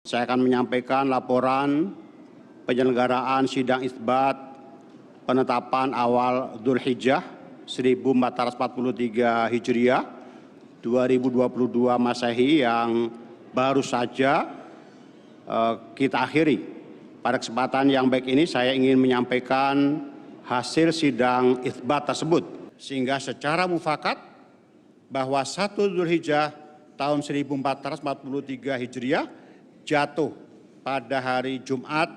Saya akan menyampaikan laporan penyelenggaraan sidang isbat penetapan awal Dzulhijjah 1443 Hijriah 2022 Masehi yang baru saja kita akhiri. Pada kesempatan yang baik ini saya ingin menyampaikan hasil sidang isbat tersebut, sehingga secara mufakat bahwa 1 Dzulhijjah tahun 1443 Hijriah jatuh pada hari Jumat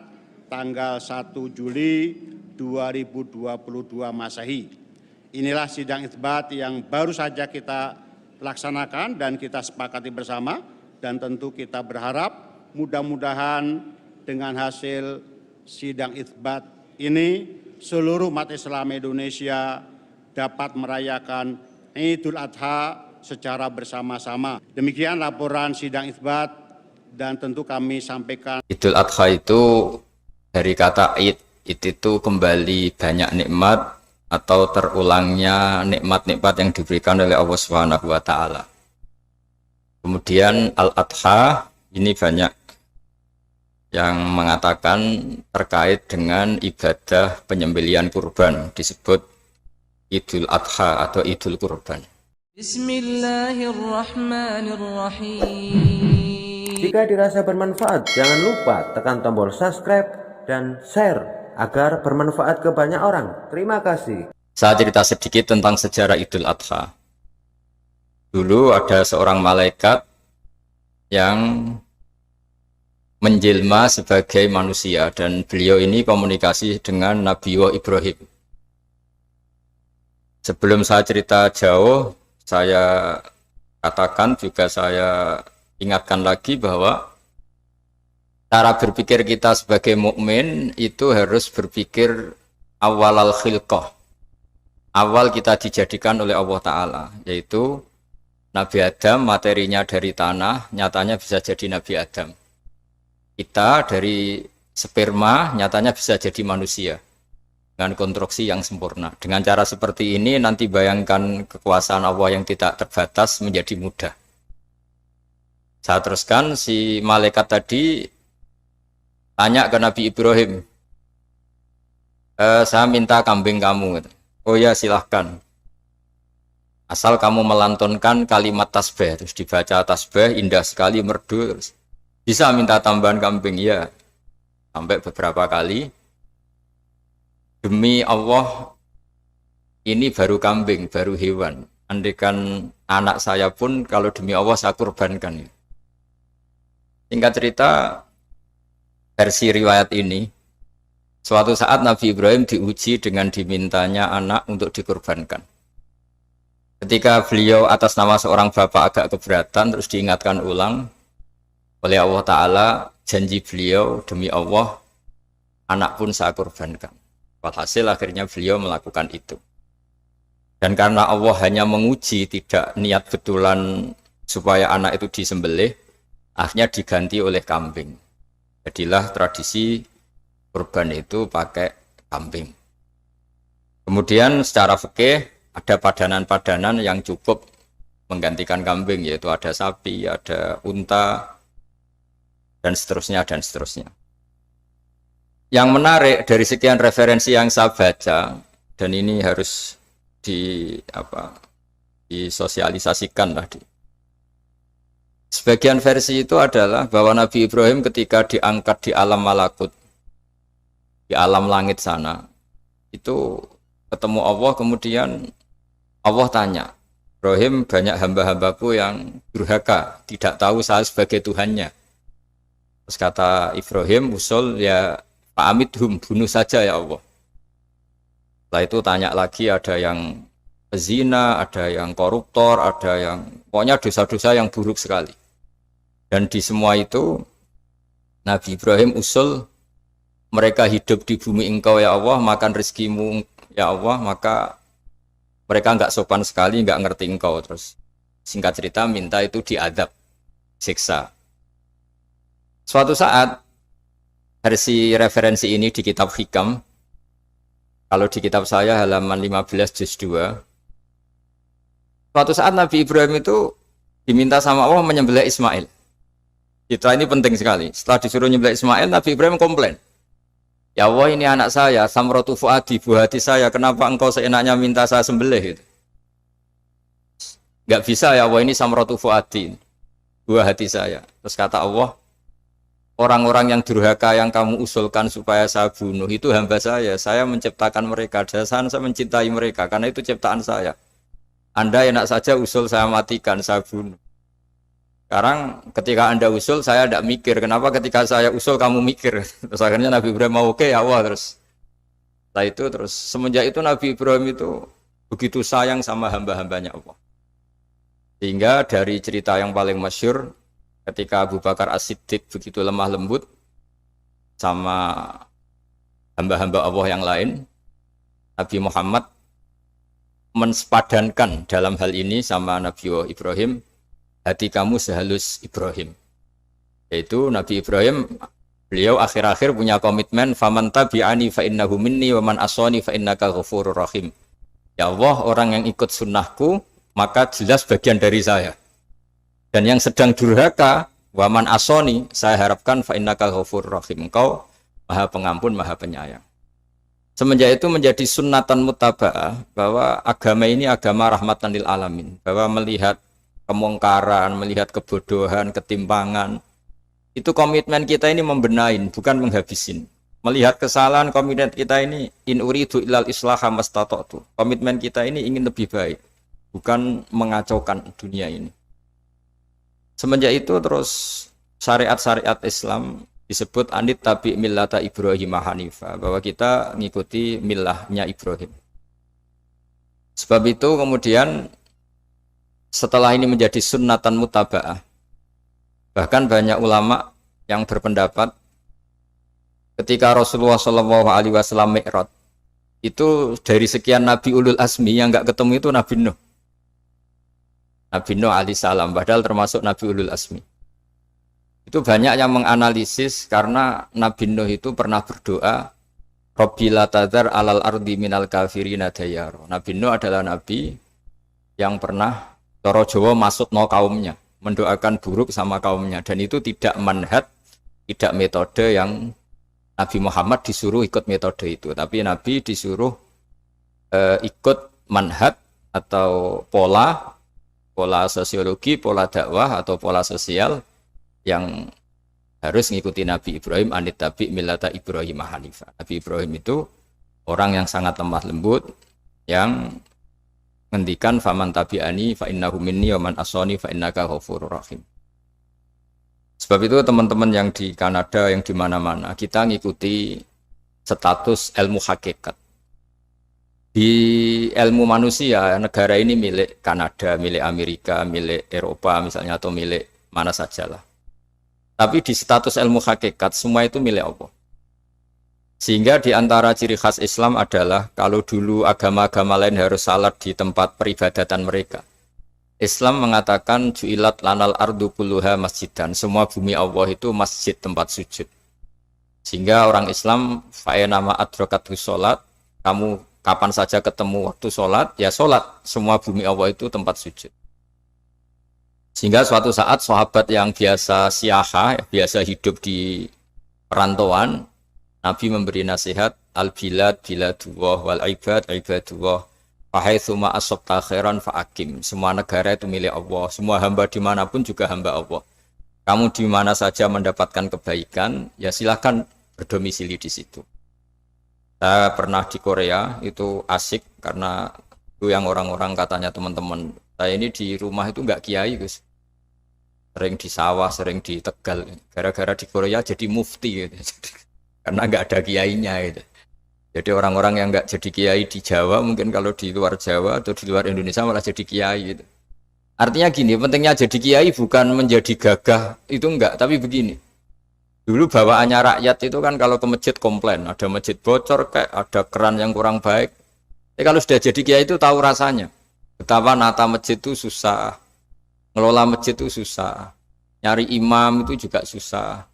tanggal 1 Juli 2022 Masehi. Inilah sidang isbat yang baru saja kita laksanakan dan kita sepakati bersama, dan tentu kita berharap mudah-mudahan dengan hasil sidang isbat ini seluruh umat Islam Indonesia dapat merayakan Idul Adha secara bersama-sama. Demikian laporan sidang isbat, dan tentu kami sampaikan. Idul Adha itu dari kata id itu kembali banyak nikmat atau terulangnya nikmat-nikmat yang diberikan oleh Allah Subhanahu wa taala. Kemudian Al-Adha ini banyak yang mengatakan terkait dengan ibadah penyembelihan kurban, disebut Idul Adha atau Idul Kurban. Bismillahirrahmanirrahim. Jika dirasa bermanfaat, jangan lupa tekan tombol subscribe dan share agar bermanfaat ke banyak orang. Terima kasih. Saya cerita sedikit tentang sejarah Idul Adha. Dulu ada seorang malaikat yang menjelma sebagai manusia, dan beliau ini komunikasi dengan Nabi Ibrahim. Sebelum saya cerita jauh, saya katakan juga saya ingatkan lagi bahwa cara berpikir kita sebagai mukmin itu harus berpikir awal al-khilqah. Awal kita dijadikan oleh Allah Ta'ala, yaitu Nabi Adam materinya dari tanah, nyatanya bisa jadi Nabi Adam. Kita dari sperma, nyatanya bisa jadi manusia dengan konstruksi yang sempurna. Dengan cara seperti ini nanti bayangkan kekuasaan Allah yang tidak terbatas menjadi mudah. Saya teruskan, si malaikat tadi tanya ke Nabi Ibrahim, saya minta kambing kamu. Oh ya, silahkan. Asal kamu melantunkan kalimat tasbih, terus dibaca tasbih, indah sekali, merdu, terus bisa minta tambahan kambing, ya. Sampai beberapa kali. Demi Allah, ini baru kambing, baru hewan. Andaikan anak saya pun, kalau demi Allah saya kurbankan. Singkat cerita, versi riwayat ini, suatu saat Nabi Ibrahim diuji dengan dimintanya anak untuk dikurbankan. Ketika beliau atas nama seorang bapak agak keberatan, terus diingatkan ulang oleh Allah Ta'ala, janji beliau, demi Allah, anak pun saya kurbankan. Walhasil akhirnya beliau melakukan itu. Dan karena Allah hanya menguji, tidak niat betulan supaya anak itu disembelih, akhirnya diganti oleh kambing. Jadilah tradisi kurban itu pakai kambing. Kemudian secara fikih ada padanan-padanan yang cukup menggantikan kambing, yaitu ada sapi, ada unta, dan seterusnya, dan seterusnya. Yang menarik dari sekian referensi yang saya baca, dan ini harus disosialisasikan lah. Sebagian versi itu adalah bahwa Nabi Ibrahim ketika diangkat di alam malakut, di alam langit sana, itu ketemu Allah, kemudian Allah tanya, Ibrahim, banyak hamba-hambaku yang durhaka, tidak tahu saya sebagai Tuhannya. Terus kata Ibrahim, usul ya fa'amidhum, bunuh saja ya Allah. Setelah itu tanya lagi, ada yang pezina, ada yang koruptor, ada yang pokoknya dosa-dosa yang buruk sekali. Dan di semua itu Nabi Ibrahim usul, mereka hidup di bumi engkau ya Allah, makan rezekimu ya Allah, maka mereka enggak sopan sekali, enggak ngerti engkau. Terus singkat cerita minta itu diadab, siksa. Suatu saat versi referensi ini di kitab Hikam, kalau di kitab saya halaman 15 juz 2, suatu saat Nabi Ibrahim itu diminta sama Allah menyembelih Ismail. Citra ini penting sekali. Setelah disuruh nyembelih Ismail, Nabi Ibrahim komplain. Ya Allah, ini anak saya, samratu fuadi, buah hati saya. Kenapa engkau seenaknya minta saya sembelih? Gitu. Gak bisa ya Allah, ini samratu fuadi, buah hati saya. Terus kata Allah, orang-orang yang durhaka yang kamu usulkan supaya saya bunuh itu hamba saya menciptakan mereka, dasar saya mencintai mereka, karena itu ciptaan saya. Anda enak saja usul saya matikan, saya bunuh. Sekarang ketika Anda usul, saya tidak mikir. Kenapa ketika saya usul kamu mikir? Terus akhirnya Nabi Ibrahim mau oke, ya Allah. Setelah itu terus semenjak itu Nabi Ibrahim itu begitu sayang sama hamba-hambanya Allah. Sehingga dari cerita yang paling masyhur, ketika Abu Bakar As-Siddiq begitu lemah lembut sama hamba-hamba Allah yang lain, Nabi Muhammad mensepadankan dalam hal ini sama Nabi Ibrahim, hati kamu sehalus Ibrahim. Yaitu Nabi Ibrahim, beliau akhir-akhir punya komitmen, faman tabi'ani fa innahu minni wa man asani fa innaka ghafurur rahim. Ya Allah, orang yang ikut sunnahku maka jelas bagian dari saya. Dan yang sedang durhaka, wa man asani, saya harapkan fa innaka ghafurur rahim. Engkau Maha Pengampun, Maha Penyayang. Semenjak itu menjadi sunnatan muttaba'ah bahwa agama ini agama rahmatan lil alamin, bahwa melihat kemungkaran, melihat kebodohan, ketimpangan, itu komitmen kita ini membenahin, bukan menghabisin. Melihat kesalahan, komitmen kita ini in uridu illal islaha mastata'tu. Komitmen kita ini ingin lebih baik, bukan mengacaukan dunia ini. Semenjak itu terus syariat-syariat Islam disebut anit tabi millata Ibrahim Hanifa, bahwa kita mengikuti millahnya Ibrahim. Sebab itu kemudian setelah ini menjadi sunnatan muttaba'ah, bahkan banyak ulama yang berpendapat ketika Rasulullah SAW Mi'raj, itu dari sekian Nabi Ulul Azmi yang enggak ketemu itu Nabi Nuh. Nabi Nuh alaihissalam, padahal termasuk Nabi Ulul Azmi. Itu banyak yang menganalisis karena Nabi Nuh itu pernah berdoa, Rabbi la tadhar alal ardi minal kafirina dayaro. Nabi Nuh adalah Nabi yang pernah cara Jawa maksudno kaumnya, mendoakan buruk sama kaumnya, dan itu tidak manhaj, tidak metode yang Nabi Muhammad disuruh ikut metode itu, tapi Nabi disuruh ikut manhaj atau pola sosiologi, pola dakwah atau pola sosial yang harus mengikuti Nabi Ibrahim, anit tabi millata Ibrahim Hanifa. Nabi Ibrahim itu orang yang sangat lemah lembut, yang ngendikan faman tabi'ani fa innahu minni wa man asani fa innaka ghafurur rahim. Sebab itu teman-teman yang di Kanada, yang di mana-mana, kita ngikuti status ilmu hakikat. Di ilmu manusia, negara ini milik Kanada, milik Amerika, milik Eropa misalnya, atau milik mana sajalah. Tapi di status ilmu hakikat semua itu milik Allah. Sehingga di antara ciri khas Islam adalah kalau dulu agama-agama lain harus salat di tempat peribadatan mereka, Islam mengatakan ju'ilat lanal ardu kulluha masjidan, semua bumi Allah itu masjid, tempat sujud. Sehingga orang Islam fa'enama adrokatu sholat, kamu kapan saja ketemu waktu sholat, ya sholat, semua bumi Allah itu tempat sujud. Sehingga suatu saat sahabat yang biasa siaha, biasa hidup di perantauan, Nabi memberi nasihat, al-bilad biladullah wal ibad ibadullah fahaitsuma asabta khairan fa'akim. Semua negara itu milik Allah, semua hamba dimanapun juga hamba Allah. Kamu di mana saja mendapatkan kebaikan, ya silakan berdomisili di situ. Saya pernah di Korea, itu asik karena itu yang orang-orang katanya teman-teman, saya ini di rumah itu enggak kiai, Gus. Sering di sawah, sering di Tegal. Gara-gara di Korea jadi mufti gitu. Karena nggak ada kiainya itu. Jadi orang-orang yang nggak jadi kiai di Jawa, mungkin kalau di luar Jawa atau di luar Indonesia malah jadi kiai gitu. Artinya gini, pentingnya jadi kiai bukan menjadi gagah, itu enggak, tapi begini. Dulu bawaannya rakyat itu kan kalau ke masjid komplain, ada masjid bocor kayak ada keran yang kurang baik. Kalau sudah jadi kiai itu tahu rasanya. Betapa nata masjid itu susah, ngelola masjid itu susah, nyari imam itu juga susah,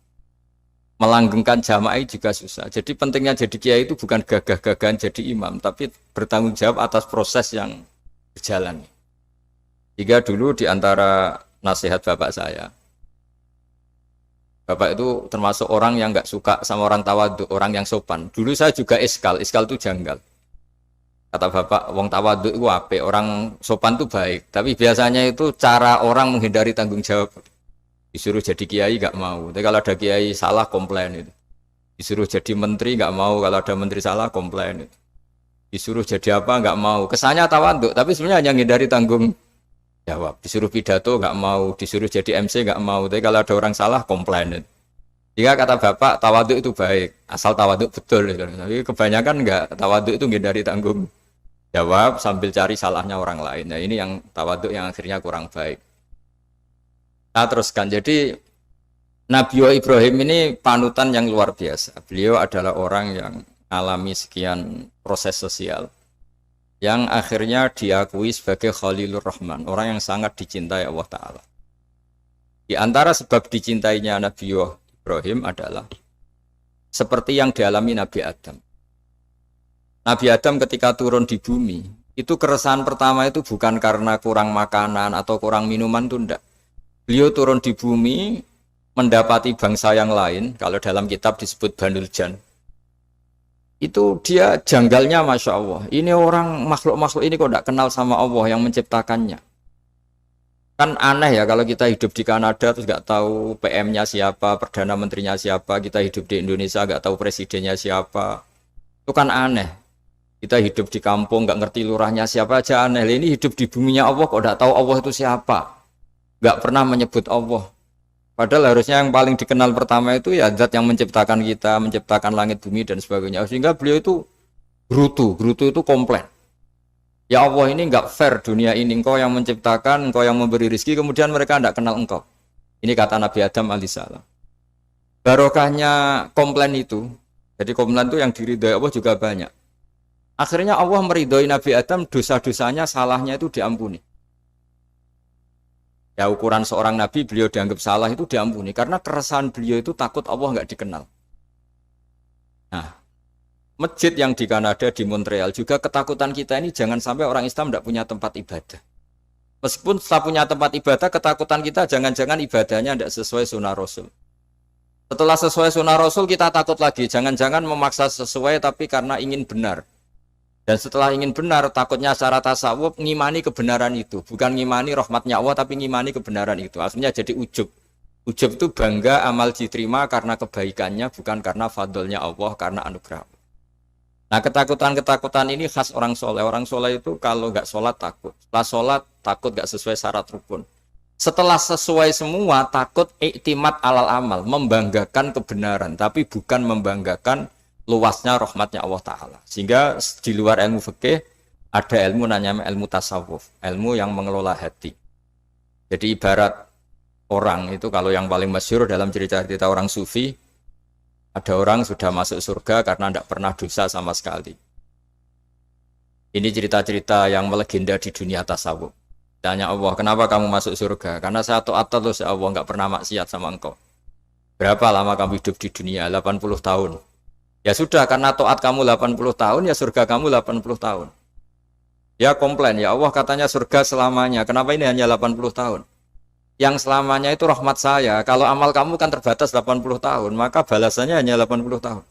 melanggengkan jamaah juga susah. Jadi pentingnya jadi kiai itu bukan gagah-gagahan jadi imam, tapi bertanggung jawab atas proses yang berjalan. Jika dulu di antara nasihat bapak saya, Bapak itu termasuk orang yang nggak suka sama orang tawadhu, orang yang sopan. Dulu saya juga iskal itu janggal. Kata Bapak, wong tawadhu itu apik, orang sopan itu baik. Tapi biasanya itu cara orang menghindari tanggung jawab. Disuruh jadi kiai nggak mau. Tapi kalau ada kiai salah komplain itu. Disuruh jadi menteri nggak mau, kalau ada menteri salah komplain itu. Disuruh jadi apa nggak mau. Kesannya tawadhu, tapi sebenarnya hanya menghindari tanggung jawab. Disuruh pidato nggak mau, disuruh jadi MC nggak mau. Tapi kalau ada orang salah komplain. Jika kata Bapak tawadhu itu baik, asal tawadhu betul. Tapi kebanyakan nggak, tawadhu itu menghindari tanggung jawab sambil cari salahnya orang lain. Nah ini yang tawadhu yang akhirnya kurang baik. Nah teruskan, jadi Nabi Ibrahim ini panutan yang luar biasa. Beliau adalah orang yang alami sekian proses sosial yang akhirnya diakui sebagai Khalilur Rahman, orang yang sangat dicintai Allah Ta'ala. Di antara sebab dicintainya Nabi Ibrahim adalah seperti yang dialami Nabi Adam. Nabi Adam ketika turun di bumi, itu keresahan pertama itu bukan karena kurang makanan atau kurang minuman, itu enggak. Beliau turun di bumi, mendapati bangsa yang lain, kalau dalam kitab disebut Banul Jan. Itu dia janggalnya Masya Allah. Ini orang makhluk-makhluk ini kok tidak kenal sama Allah yang menciptakannya. Kan aneh ya kalau kita hidup di Kanada terus nggak tahu PM-nya siapa, Perdana Menterinya siapa, kita hidup di Indonesia nggak tahu presidennya siapa. Itu kan aneh. Kita hidup di kampung nggak ngerti lurahnya siapa aja aneh. Ini hidup di buminya Allah kok tidak tahu Allah itu siapa. Nggak pernah menyebut Allah. Padahal harusnya yang paling dikenal pertama itu ya zat yang menciptakan kita, menciptakan langit bumi dan sebagainya. Sehingga beliau itu gerutu itu komplain. Ya Allah ini enggak fair dunia ini, engkau yang menciptakan, engkau yang memberi rezeki, kemudian mereka tidak kenal engkau. Ini kata Nabi Adam alaihissalam. Barokahnya komplain itu, jadi komplain itu yang diridhoi Allah juga banyak. Akhirnya Allah meridhoi Nabi Adam, dosa-dosanya, salahnya itu diampuni. Ya ukuran seorang nabi beliau dianggap salah itu diampuni karena keresahan beliau itu takut Allah nggak dikenal. Nah, masjid yang di Kanada di Montreal juga ketakutan kita ini jangan sampai orang Islam tidak punya tempat ibadah. Meskipun setelah punya tempat ibadah, ketakutan kita jangan-jangan ibadahnya tidak sesuai sunnah Rasul. Setelah sesuai sunnah Rasul kita takut lagi, jangan-jangan memaksa sesuai tapi karena ingin benar. Dan setelah ingin benar, takutnya secara tasawuf ngimani kebenaran itu. Bukan ngimani rahmatnya Allah, tapi ngimani kebenaran itu. Akhirnya jadi ujub. Ujub itu bangga amal diterima karena kebaikannya, bukan karena fadlnya Allah, karena anugerah. Nah ketakutan-ketakutan ini khas orang soleh. Orang soleh itu kalau nggak sholat takut. Setelah sholat takut nggak sesuai syarat rukun. Setelah sesuai semua takut iktimat alal amal. Membanggakan kebenaran, tapi bukan membanggakan luasnya rahmatnya Allah Ta'ala. Sehingga di luar ilmu fikih ada ilmu namanya ilmu tasawuf, ilmu yang mengelola hati. Jadi ibarat orang itu, kalau yang paling masyhur dalam cerita-cerita orang sufi, ada orang sudah masuk surga karena tidak pernah dosa sama sekali. Ini cerita-cerita yang melegenda di dunia tasawuf. Tanya Allah, kenapa kamu masuk surga? Karena saya taat terus ya Allah, nggak pernah maksiat sama engkau. Berapa lama kamu hidup di dunia? 80 tahun. Ya sudah, karena taat kamu 80 tahun, ya surga kamu 80 tahun. Ya komplain, ya Allah katanya surga selamanya. Kenapa ini hanya 80 tahun? Yang selamanya itu rahmat saya. Kalau amal kamu kan terbatas 80 tahun, maka balasannya hanya 80 tahun.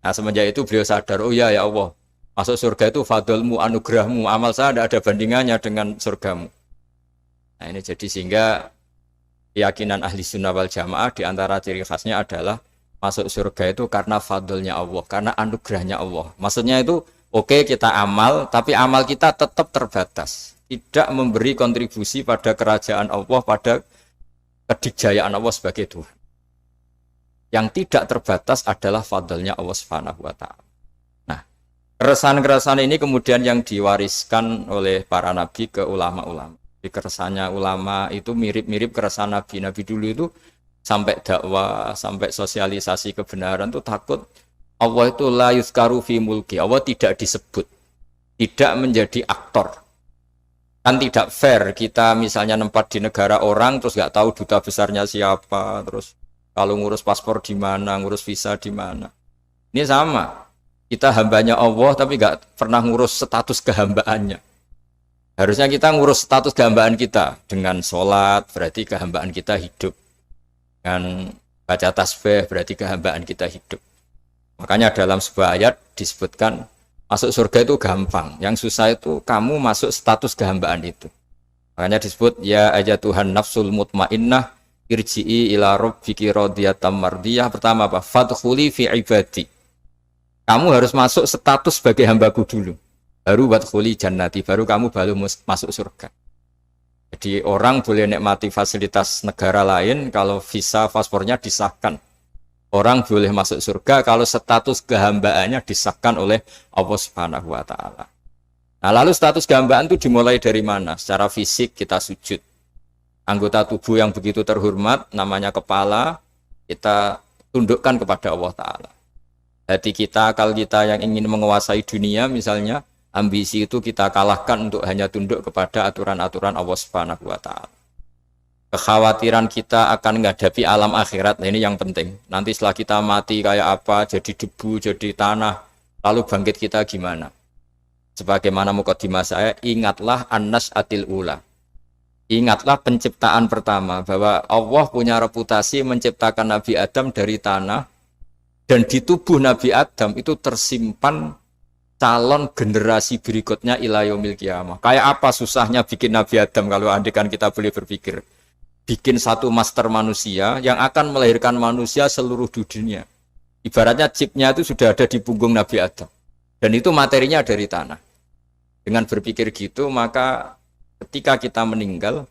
Nah semenjak itu beliau sadar, oh ya Allah, masuk surga itu fadlmu, anugerahmu. Amal saya tidak ada bandingannya dengan surgamu. Nah ini jadi sehingga keyakinan ahli sunnah wal jamaah diantara ciri khasnya adalah masuk surga itu karena fadlnya Allah, karena anugerahnya Allah. Maksudnya itu, oke, kita amal, tapi amal kita tetap terbatas. Tidak memberi kontribusi pada kerajaan Allah, pada kedikjayaan Allah sebagai Tuhan. Yang tidak terbatas adalah fadlnya Allah Subhanahu wa Ta'ala. Nah, keresahan-keresahan ini kemudian yang diwariskan oleh para nabi ke ulama-ulama. Di keresahannya ulama itu mirip-mirip keresahan nabi. Nabi dulu itu sampai dakwah, sampai sosialisasi kebenaran itu takut Allah itu la yuzkaru fi mulki, Allah tidak disebut, tidak menjadi aktor. Kan tidak fair kita misalnya nempat di negara orang terus nggak tahu duta besarnya siapa, terus kalau ngurus paspor di mana, ngurus visa di mana. Ini sama, kita hambanya Allah tapi nggak pernah ngurus status kehambaannya. Harusnya kita ngurus status kehambaan kita dengan sholat, berarti kehambaan kita hidup. Dengan baca tasbih berarti kehambaan kita hidup. Makanya dalam sebuah ayat disebutkan masuk surga itu gampang. Yang susah itu kamu masuk status kehambaan itu. Makanya disebut ya ayatuhan nafsul mutmainnah irji'i ila rabbiki radiyatan mardiyah. Pertama apa? Fadkhuli fi ibadi. Kamu harus masuk status sebagai hambaku dulu. Baru wadkhuli jannati, baru kamu masuk surga. Jadi orang boleh nikmati fasilitas negara lain kalau visa paspornya disahkan. Orang boleh masuk surga kalau status kehambaannya disahkan oleh Allah Subhanahu wa taala. Nah, lalu status kehambaan itu dimulai dari mana? Secara fisik kita sujud. Anggota tubuh yang begitu terhormat namanya kepala kita tundukkan kepada Allah taala. Hati kita, akal kita yang ingin menguasai dunia misalnya, ambisi itu kita kalahkan untuk hanya tunduk kepada aturan-aturan Allah Subhanahu wa taala. Kekhawatiran kita akan menghadapi alam akhirat, nah ini yang penting. Nanti setelah kita mati kayak apa, jadi debu, jadi tanah, lalu bangkit kita gimana? Sebagaimana mukadimah saya, ingatlah an-nas'atil ula. Ingatlah penciptaan pertama, bahwa Allah punya reputasi menciptakan Nabi Adam dari tanah, dan di tubuh Nabi Adam itu tersimpan calon generasi berikutnya ila yaumil qiyamah. Kayak apa susahnya bikin Nabi Adam kalau andikan kita boleh berpikir. Bikin satu master manusia yang akan melahirkan manusia seluruh dunia. Ibaratnya chipnya itu sudah ada di punggung Nabi Adam. Dan itu materinya dari tanah. Dengan berpikir gitu, maka ketika kita meninggal,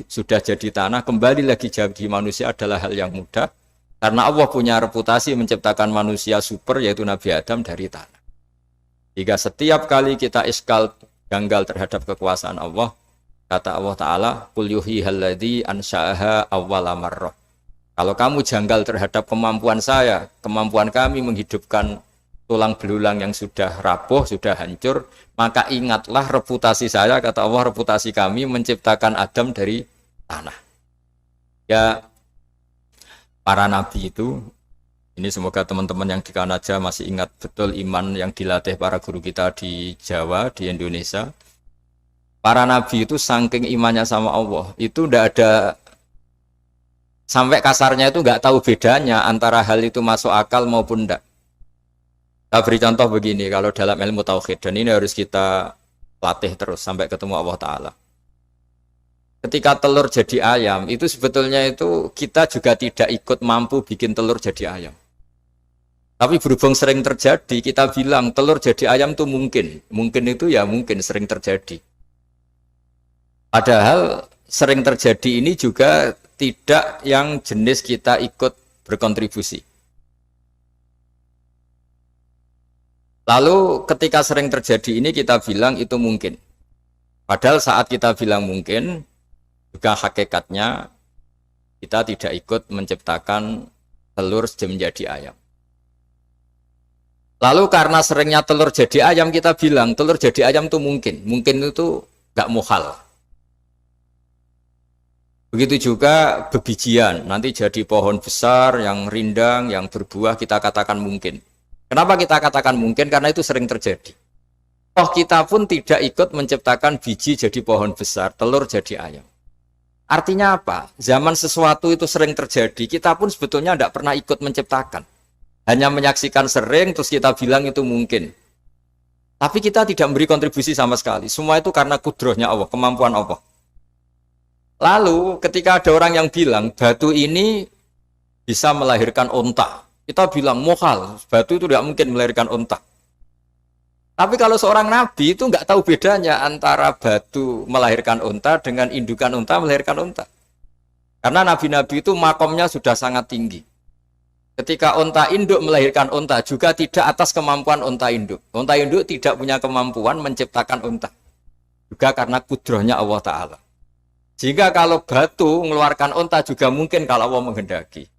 sudah jadi tanah, kembali lagi jadi manusia adalah hal yang mudah. Karena Allah punya reputasi menciptakan manusia super, yaitu Nabi Adam dari tanah. Jika setiap kali kita iskal janggal terhadap kekuasaan Allah, kata Allah Ta'ala, Qul yuhihal ladzi ansha'aha awwala marrah. Kalau kamu janggal terhadap kemampuan saya, kemampuan kami menghidupkan tulang belulang yang sudah rapuh, sudah hancur, maka ingatlah reputasi saya, kata Allah, reputasi kami menciptakan Adam dari tanah. Ya, para nabi itu, ini semoga teman-teman yang di Kanaja masih ingat betul iman yang dilatih para guru kita di Jawa, di Indonesia. Para nabi itu saking imannya sama Allah, itu tidak ada, sampai kasarnya itu nggak tahu bedanya antara hal itu masuk akal maupun tidak. Saya beri contoh begini, kalau dalam ilmu tauhid, dan ini harus kita latih terus sampai ketemu Allah Ta'ala. Ketika telur jadi ayam, itu sebetulnya itu kita juga tidak ikut mampu bikin telur jadi ayam. Tapi berhubung sering terjadi, kita bilang telur jadi ayam itu mungkin. Mungkin itu ya mungkin sering terjadi. Padahal sering terjadi ini juga tidak yang jenis kita ikut berkontribusi. Lalu ketika sering terjadi ini kita bilang itu mungkin. Padahal saat kita bilang mungkin, juga hakikatnya kita tidak ikut menciptakan telur menjadi ayam. Lalu karena seringnya telur jadi ayam, kita bilang telur jadi ayam itu mungkin. Mungkin itu gak muhal. Begitu juga bebijian, nanti jadi pohon besar yang rindang, yang berbuah, kita katakan mungkin. Kenapa kita katakan mungkin? Karena itu sering terjadi. Toh kita pun tidak ikut menciptakan biji jadi pohon besar, telur jadi ayam. Artinya apa? Zaman sesuatu itu sering terjadi, kita pun sebetulnya tidak pernah ikut menciptakan. Hanya menyaksikan sering, terus kita bilang itu mungkin. Tapi kita tidak memberi kontribusi sama sekali. Semua itu karena kudrohnya Allah, kemampuan Allah. Lalu ketika ada orang yang bilang batu ini bisa melahirkan unta, kita bilang muhal, batu itu tidak mungkin melahirkan unta. Tapi kalau seorang nabi itu nggak tahu bedanya antara batu melahirkan unta dengan indukan unta melahirkan unta. Karena nabi-nabi itu makomnya sudah sangat tinggi. Ketika unta induk melahirkan unta juga tidak atas kemampuan unta induk. Unta induk tidak punya kemampuan menciptakan unta. Juga karena kudrohnya Allah Ta'ala. Sehingga kalau batu mengeluarkan unta juga mungkin kalau Allah menghendaki.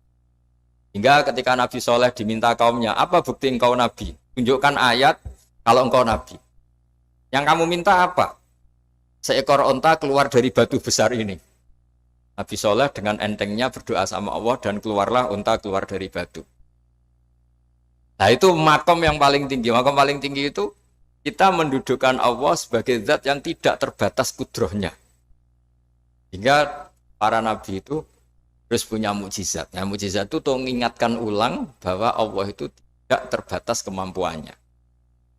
Hingga ketika Nabi Soleh diminta kaumnya, apa bukti engkau Nabi? Tunjukkan ayat kalau engkau Nabi. Yang kamu minta apa? Seekor unta keluar dari batu besar ini. Nabi Soleh dengan entengnya berdoa sama Allah dan keluarlah unta keluar dari batu. Nah itu makom yang paling tinggi. Makom paling tinggi itu kita mendudukkan Allah sebagai zat yang tidak terbatas kudrohnya. Hingga para nabi itu terus punya mukjizat. Nah, mukjizat itu tuh mengingatkan ulang bahwa Allah itu tidak terbatas kemampuannya.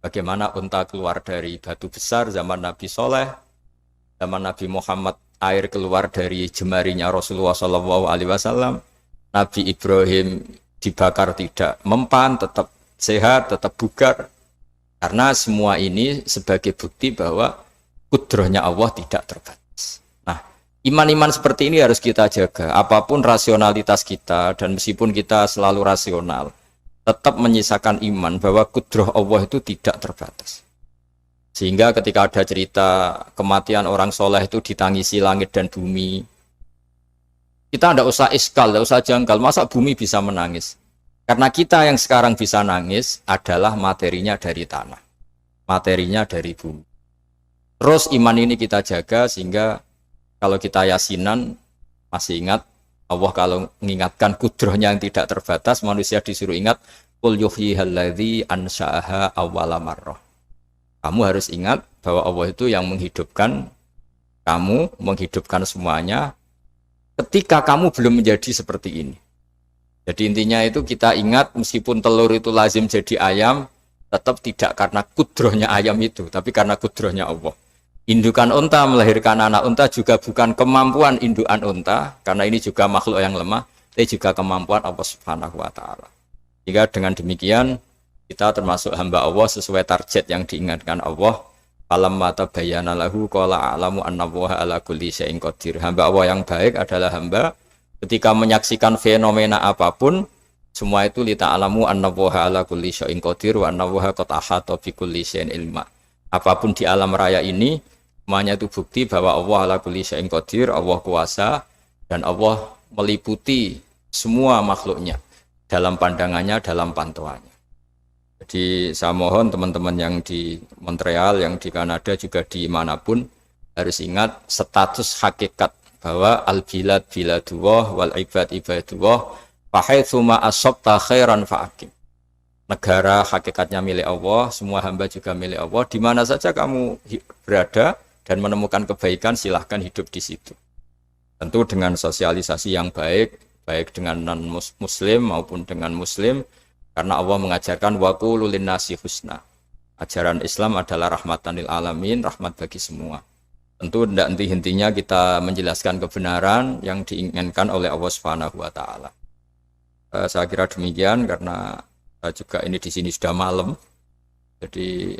Bagaimana unta keluar dari batu besar zaman Nabi Soleh, zaman Nabi Muhammad air keluar dari jemarinya Rasulullah SAW, Nabi Ibrahim dibakar tidak mempan, tetap sehat, tetap bugar. Karena semua ini sebagai bukti bahwa kudrahnya Allah tidak terbatas. Nah, iman-iman seperti ini harus kita jaga. Apapun rasionalitas kita, dan meskipun kita selalu rasional, tetap menyisakan iman bahwa kudrah Allah itu tidak terbatas. Sehingga ketika ada cerita kematian orang soleh itu ditangisi langit dan bumi, kita tidak usah iskal, tidak usah jangkal, masa bumi bisa menangis? Karena kita yang sekarang bisa nangis adalah materinya dari tanah, materinya dari bumi. Terus iman ini kita jaga sehingga kalau kita yasinan masih ingat Allah kalau mengingatkan kudrahnya yang tidak terbatas, manusia disuruh ingat qul yuhyihalladzi ansha'aha awwala marrah. Kamu harus ingat bahwa Allah itu yang menghidupkan kamu, menghidupkan semuanya ketika kamu belum menjadi seperti ini. Jadi intinya itu kita ingat meskipun telur itu lazim jadi ayam, tetap tidak karena kudrahnya ayam itu, tapi karena kudrahnya Allah. Indukan unta melahirkan anak unta juga bukan kemampuan indukan unta, karena ini juga makhluk yang lemah, tapi juga kemampuan Allah Subhanahu wa Ta'ala. Jika dengan demikian kita termasuk hamba Allah sesuai target yang diingatkan Allah. Falamma tabayyana lahu qala a'lamu annallaha ala kulli syai'in qadir. Hamba Allah yang baik adalah hamba ketika menyaksikan fenomena apapun, semua itu li ta'lamu annallaha ala kulli syai'in qadir wa annallaha qad ahata bi kulli syai'in ilma. Apapun di alam raya ini, semuanya itu bukti bahwa Allah ala kulli syai'in qadir, Allah kuasa dan Allah meliputi semua makhluknya dalam pandangannya, dalam pantauannya. Jadi saya mohon teman-teman yang di Montreal, yang di Kanada, juga di manapun harus ingat status hakikat bahwa al-bilad biladullah wal ibad ibadullah fahaitsuma asabta khairan fa'akim. Negara hakikatnya milik Allah, semua hamba juga milik Allah. Di mana saja kamu berada dan menemukan kebaikan, silahkan hidup di situ. Tentu dengan sosialisasi yang baik, baik dengan non-muslim maupun dengan muslim. Karena Allah mengajarkan wa qulu linnasi husna. Ajaran Islam adalah rahmatan lil alamin, rahmat bagi semua. Tentu tidak henti-hentinya kita menjelaskan kebenaran yang diinginkan oleh Allah Subhanahu wa Ta'ala. Saya kira demikian karena juga ini di sini sudah malam. Jadi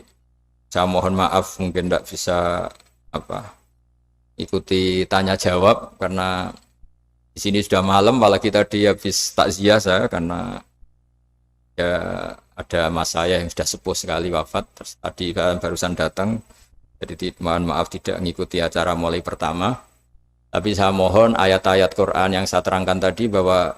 saya mohon maaf mungkin tidak bisa ikuti tanya jawab karena di sini sudah malam, malah kita di habis takziah saya karena ya ada mas saya yang sudah sepuh sekali wafat, terus tadi barusan datang, jadi mohon maaf tidak mengikuti acara mulai pertama. Tapi saya mohon ayat-ayat Quran yang saya terangkan tadi bahwa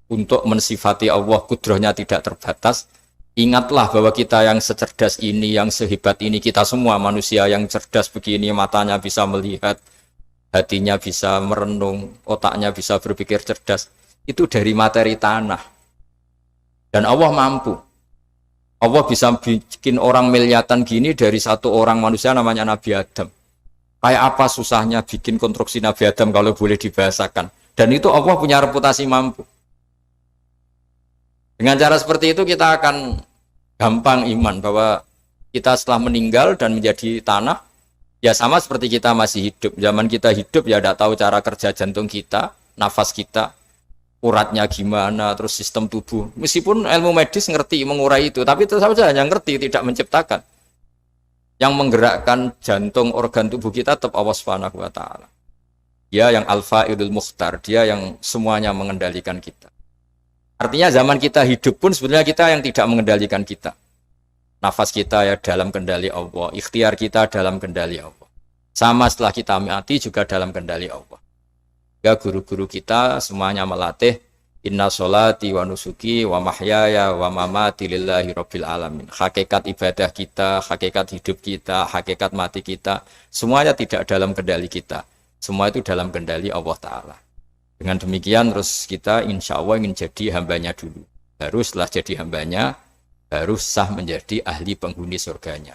untuk mensifati Allah kudrahnya tidak terbatas, ingatlah bahwa kita yang secerdas ini, yang sehebat ini, kita semua manusia yang cerdas begini, matanya bisa melihat, hatinya bisa merenung, otaknya bisa berpikir cerdas, itu dari materi tanah. Dan Allah mampu. Allah bisa bikin orang miliatan gini dari satu orang manusia namanya Nabi Adam. Kayak apa susahnya bikin konstruksi Nabi Adam kalau boleh dibahasakan. Dan itu Allah punya reputasi mampu. Dengan cara seperti itu kita akan gampang iman bahwa kita setelah meninggal dan menjadi tanah, ya sama seperti kita masih hidup. Zaman kita hidup ya tidak tahu cara kerja jantung kita, nafas kita, uratnya gimana, terus sistem tubuh. Meskipun ilmu medis ngerti mengurai itu, tapi tetap saja hanya ngerti, tidak menciptakan. Yang menggerakkan jantung, organ tubuh kita tetap Allah Subhanahu wa Ta'ala. Dia yang Al-Fa'idul Mukhtar, dia yang semuanya mengendalikan kita. Artinya zaman kita hidup pun sebenarnya kita yang tidak mengendalikan kita. Nafas kita ya dalam kendali Allah, ikhtiar kita dalam kendali Allah. Sama setelah kita mati juga dalam kendali Allah. Ya guru-guru kita semuanya melatih inna sholati wa nusuki wa mahyaya wa mamati lillahi rabbil alamin. Hakikat ibadah kita, hakikat hidup kita, hakikat mati kita, semuanya tidak dalam kendali kita. Semua itu dalam kendali Allah Ta'ala. Dengan demikian terus kita insya Allah ingin jadi hambanya dulu. Baru setelah jadi hambanya, baru sah menjadi ahli penghuni surganya.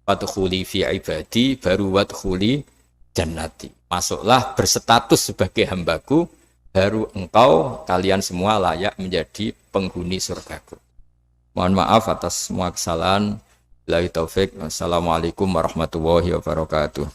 Wadkhuli fi ibadi, baru wadkhuli jannati. Masuklah berstatus sebagai hambaku, baru engkau kalian semua layak menjadi penghuni surgaku. Mohon maaf atas semua kesalahan. Billahi taufik. Wassalamualaikum warahmatullahi wabarakatuh.